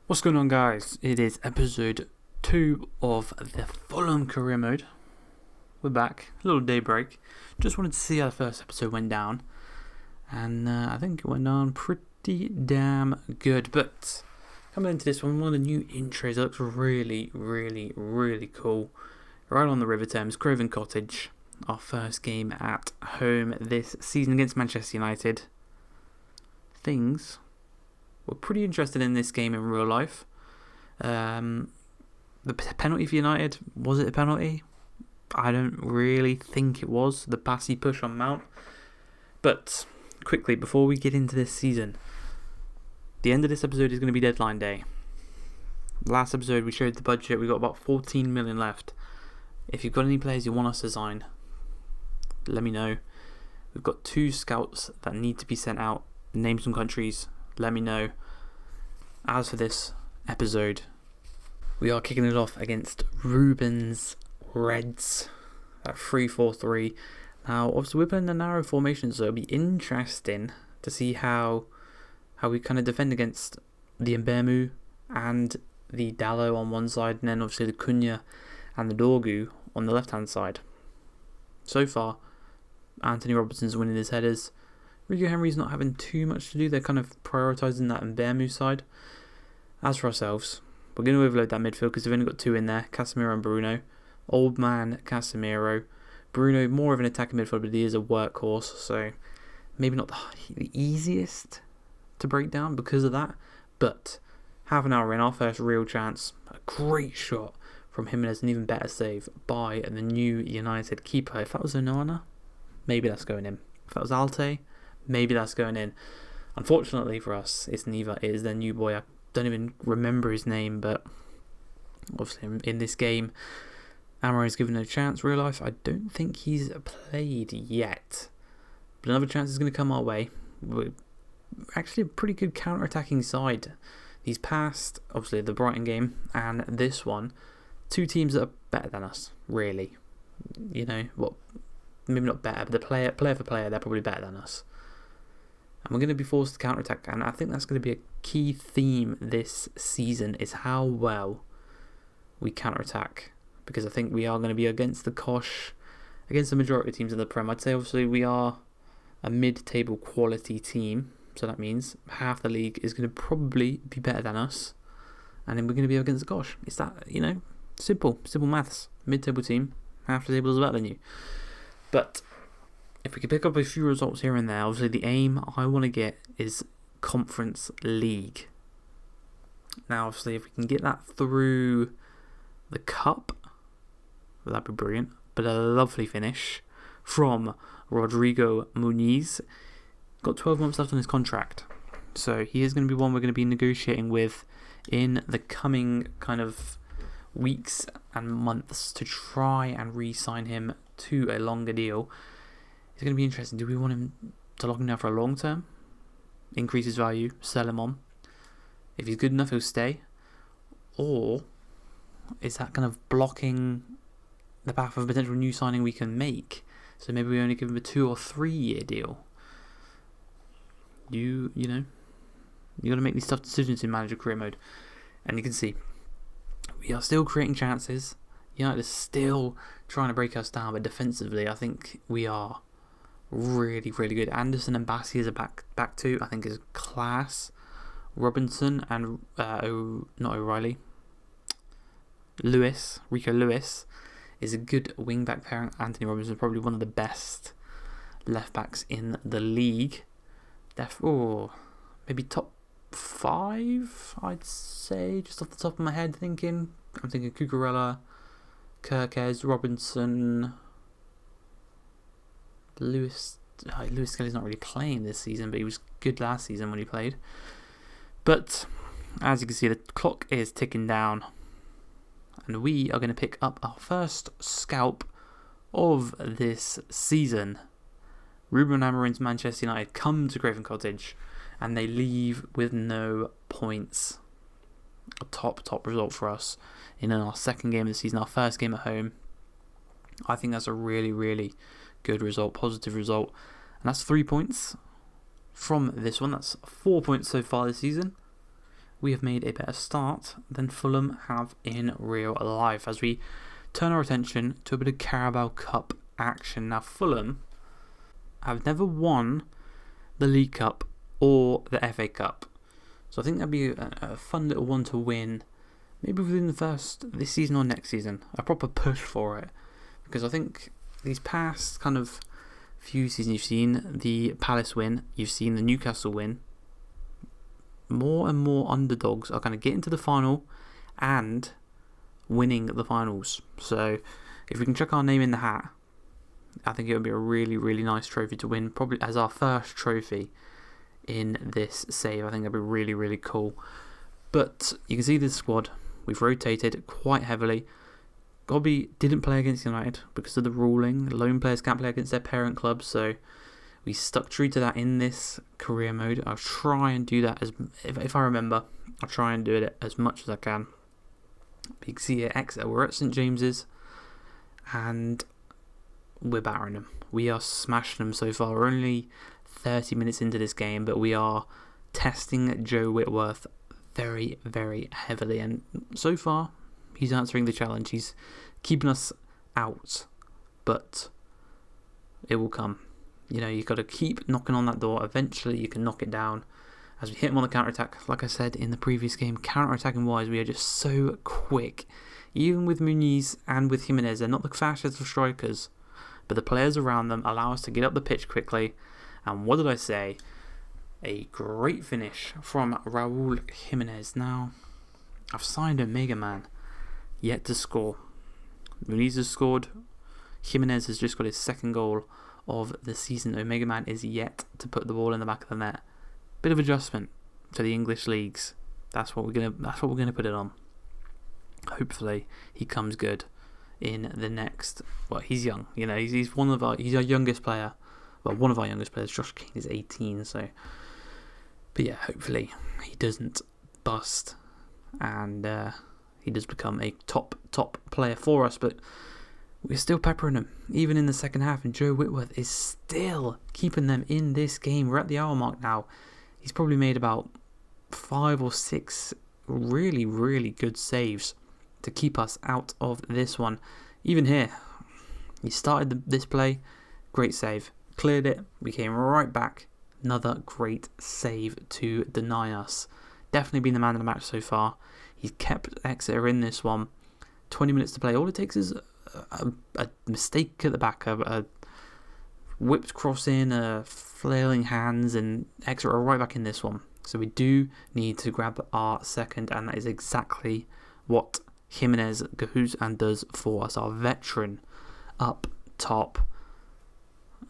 What's going on, guys? It is episode 2 of the Fulham career mode. We're back, a little day break. Just wanted to see how the first episode went down, and I think it went down pretty damn good. But coming into this one of the new intros that looks really, really, really cool. Right on the River Thames, Craven Cottage. Our first game at home this season against Manchester United. We're pretty interested in this game in real life. The penalty for United, was it a penalty? I don't really think it was. The passy push on Mount. But quickly, before we get into this season, the end of this episode is going to be deadline day. Last episode we showed the budget. We got about 14 million left. If you've got any players you want us to sign, let me know. We've got 2 scouts that need to be sent out. Name some countries. Let me know. As for this episode, we are kicking it off against Ruben's Reds at 3-4-3. Now, obviously, we're playing a narrow formation, so it'll be interesting to see how we kind of defend against the Mbemu and the Dallo on one side, and then obviously the Cunha and the Dorgu on the left-hand side. So far, Anthony Robertson's winning his headers. Rico Henry's not having too much to do. They're kind of prioritising that Mbemu side. As for ourselves, we're going to overload that midfield because we've only got 2 in there, Casemiro and Bruno. Old man Casemiro. Bruno, more of an attacking midfield, but he is a workhorse, so maybe not the easiest to break down because of that. But half an hour in, our first real chance. A great shot from Jimenez, an even better save by the new United keeper. If that was Onana, maybe that's going in. If that was Alte, maybe that's going in. Unfortunately for us, it's neither. It is their new boy. I don't even remember his name, but obviously in this game, Amaro's given no chance. Real life, I don't think he's played yet. But another chance is going to come our way. We're actually a pretty good counter-attacking side. He's passed, obviously, the Brighton game and this one. 2 teams that are better than us, really. You know, well, maybe not better, but the player for player, they're probably better than us. And we're going to be forced to counter-attack. And I think that's going to be a key theme this season, is how well we counter-attack. Because I think we are going to be against the Kosh, against the majority of teams in the Prem. I'd say, obviously, we are a mid-table quality team. So that means half the league is going to probably be better than us. And then we're going to be against the Kosh. It's that, simple maths. Mid-table team, half the table is better than you. But if we could pick up a few results here and there, obviously the aim I want to get is Conference League. Now, obviously, if we can get that through the Cup, well, that'd be brilliant. But a lovely finish from Rodrigo Muniz. Got 12 months left on his contract. So he is going to be one we're going to be negotiating with in the coming kind of weeks and months to try and re-sign him to a longer deal. It's going to be interesting. Do we want him to lock him down for a long term? Increase his value, sell him on. If he's good enough, he'll stay. Or is that kind of blocking the path of a potential new signing we can make? So maybe we only give him a 2 or 3 year deal. You got to make these tough decisions in manager career mode. And you can see, we are still creating chances. United is still trying to break us down, but defensively, I think we are really, really good. Anderson and Bassi is a back 2, I think is class. Robinson and not O'Reilly. Rico Lewis is a good wing back pairing. Anthony Robinson is probably one of the best left backs in the league. Maybe top 5, I'd say, just off the top of my head. I'm thinking Cucurella, Kirkes, Robinson, Lewis Skelly's not really playing this season, but he was good last season when he played. But as you can see, the clock is ticking down, and we are going to pick up our first scalp of this season. Ruben Amorim's Manchester United come to Craven Cottage, and they leave with no points. A top result for us in our second game of the season, our first game at home. I think that's a really, really good result, positive result. And that's 3 points from this one. That's 4 points so far this season. we have made a better start than Fulham have in real life as we turn our attention to a bit of Carabao Cup action. Now, Fulham have never won the League Cup or the FA Cup, so I think that'd be a fun little one to win, maybe within this season or next season. A proper push for it, because I think these past kind of few seasons, you've seen the Palace win, you've seen the Newcastle win. More and more underdogs are going to get into the final and winning the finals. So if we can chuck our name in the hat, I think it would be a really, really nice trophy to win, probably as our first trophy in this save. I think that'd be really, really cool. But you can see this squad, we've rotated quite heavily. Gobby didn't play against United because of the ruling. Lone players can't play against their parent clubs, so we stuck true to that in this career mode. I'll try and do that, if I remember, I'll try and do it as much as I can. But you can see here, Exeter, we're at St James's, and we're battering them. We are smashing them so far. We're only 30 minutes into this game, but we are testing Joe Whitworth very, very heavily. And so far, he's answering the challenge. He's keeping us out, but it will come. You know, you've got to keep knocking on that door. Eventually, you can knock it down. As we hit him on the counter-attack, like I said in the previous game, counter-attacking wise, we are just so quick. Even with Muniz and with Jimenez, they're not the fastest of strikers, but the players around them allow us to get up the pitch quickly. And what did I say? A great finish from Raul Jimenez. Now, I've signed Omega Man, yet to score. Muniz has scored. Jimenez has just got his second goal of the season. Omega Man is yet to put the ball in the back of the net. Bit of adjustment to the English leagues. That's what we're gonna put it on. Hopefully he comes good in the next. Well, he's young. You know, he's our youngest player. Well, one of our youngest players. Josh King is 18. So, but yeah, hopefully he doesn't bust and he does become a top player for us. But we're still peppering him, even in the second half, and Joe Whitworth is still keeping them in this game. We're at the hour mark now. He's probably made about 5 or 6 really, really good saves to keep us out of this one. Even here, he started this play, great save, cleared it, we came right back, another great save to deny us. Definitely been the man of the match so far. He's kept Exeter in this one. 20 minutes to play. All it takes is a mistake at the back, a whipped cross in, flailing hands, and Exeter are right back in this one. So we do need to grab our second, and that is exactly what Jimenez goes and does for us, our veteran up top.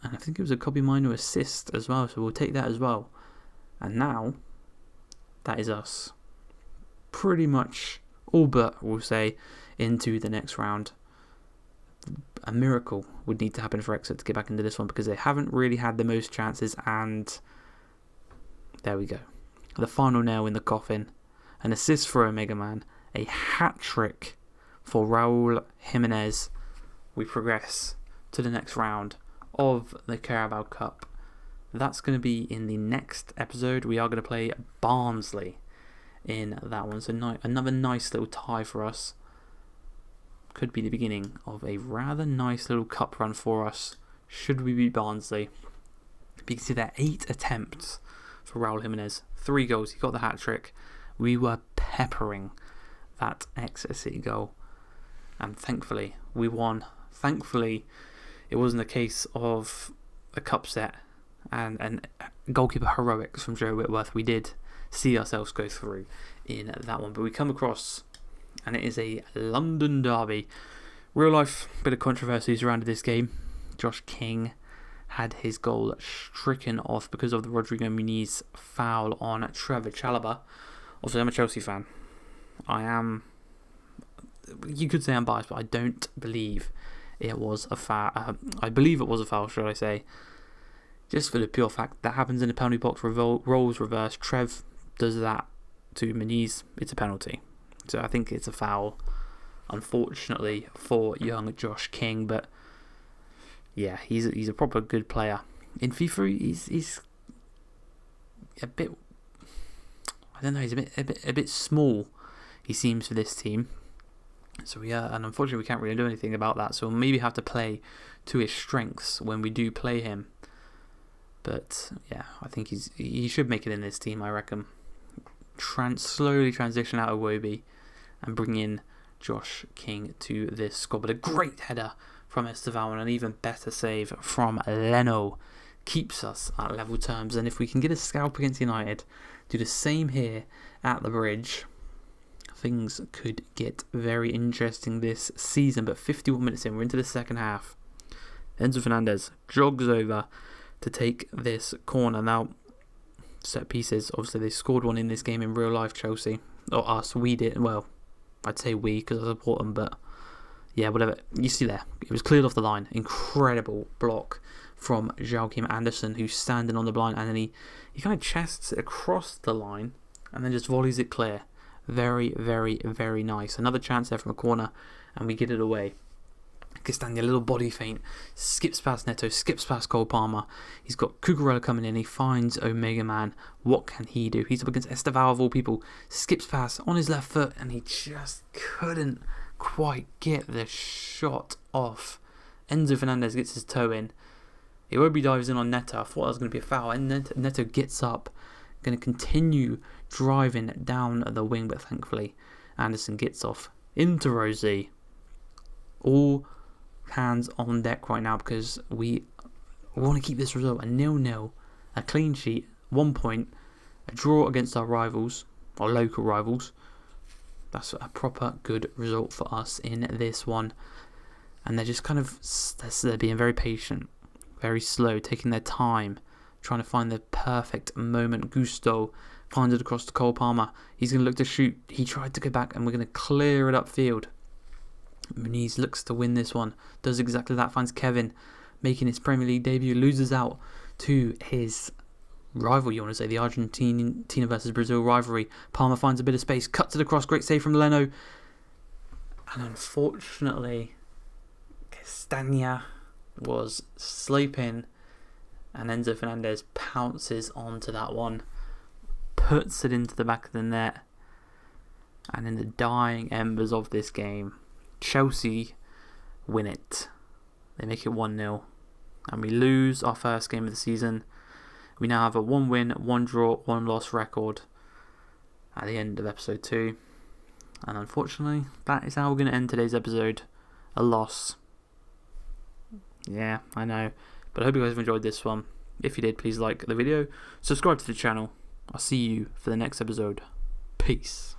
And I think it was a Kobe Mino assist as well, so we'll take that as well. And now, that is us. Pretty much all but, we'll say, into the next round. A miracle would need to happen for Exeter to get back into this one, because they haven't really had the most chances, and there we go. The final nail in the coffin. An assist for Omega Man, a hat-trick for Raul Jimenez. We progress to the next round of the Carabao Cup. That's going to be in the next episode. We are going to play Barnsley in that one, so another nice little tie for us. Could be the beginning of a rather nice little cup run for us, should we beat Barnsley. But you can see there, 8 attempts for Raul Jimenez, 3 goals, he got the hat-trick. We were peppering that Exeter City goal, and thankfully we won. Thankfully it wasn't a case of a cup set and goalkeeper heroics from Joe Whitworth. We did see ourselves go through in that one, but we come across, and it is a London derby. Real life bit of controversy surrounded this game. Josh King had his goal stricken off because of the Rodrigo Muniz foul on Trevor Chalobah. Also, I'm a Chelsea fan. You could say I'm biased, but I don't believe it was a foul. I believe it was a foul, should I say. Just for the pure fact that happens in the penalty box, roles reverse. Trev does that to Muniz, it's a penalty. So I think it's a foul, unfortunately, for young Josh King. But yeah, he's a proper good player. In FIFA, he's a bit, I don't know, he's a bit small, he seems, for this team. So and unfortunately we can't really do anything about that. So we'll maybe have to play to his strengths when we do play him. But yeah, I think he should make it in this team, I reckon. Slowly transition out of Wobie and bring in Josh King to this squad. But a great header from Esteval and an even better save from Leno keeps us at level terms. And if we can get a scalp against United, do the same here at the Bridge, things could get very interesting this season. But 51 minutes in, we're into the second half. Enzo Fernandez jogs over to take this corner. Now, set pieces, obviously they scored one in this game in real life, Chelsea. Or us, we did. Well, I'd say we because I support them, but yeah, whatever. You see there, it was cleared off the line. Incredible block from Joachim Andersen, who's standing on the line, and then he kind of chests it across the line and then just volleys it clear. Very, very, very nice. Another chance there from a corner, and we get it away. Castagna, little body feint, skips past Neto, skips past Cole Palmer. He's got Cucurella coming in. He finds Omega Man. What can he do? He's up against Esteval of all people. Skips past on his left foot, and he just couldn't quite get the shot off. Enzo Fernandez gets his toe in. Iwobi dives in on Neto. I thought that was going to be a foul, and Neto gets up, going to continue driving down the wing, but thankfully Anderson gets off into Rosie. All hands on deck right now because we want to keep this result a 0-0, a clean sheet, 1 point, a draw against our rivals, our local rivals. That's a proper good result for us in this one. And they're just kind of, they're being very patient, very slow, taking their time, trying to find the perfect moment. Gusto finds it across to Cole Palmer. He's going to look to shoot. He tried to go back, and we're going to clear it upfield. Muniz looks to win this one, does exactly that, finds Kevin making his Premier League debut, loses out to his rival, you want to say, the Argentina versus Brazil rivalry. Palmer finds a bit of space, cuts it across, great save from Leno, and unfortunately Castagna was sleeping, and Enzo Fernandez pounces onto that one, puts it into the back of the net, and in the dying embers of this game, Chelsea win it. They make it 1-0, and we lose our first game of the season. We now have a 1 win, 1 draw, 1 loss record at the end of episode 2. And unfortunately, that is how we're going to end today's episode. A loss. Yeah, I know. But I hope you guys have enjoyed this one. If you did, please like the video, subscribe to the channel. I'll see you for the next episode. Peace.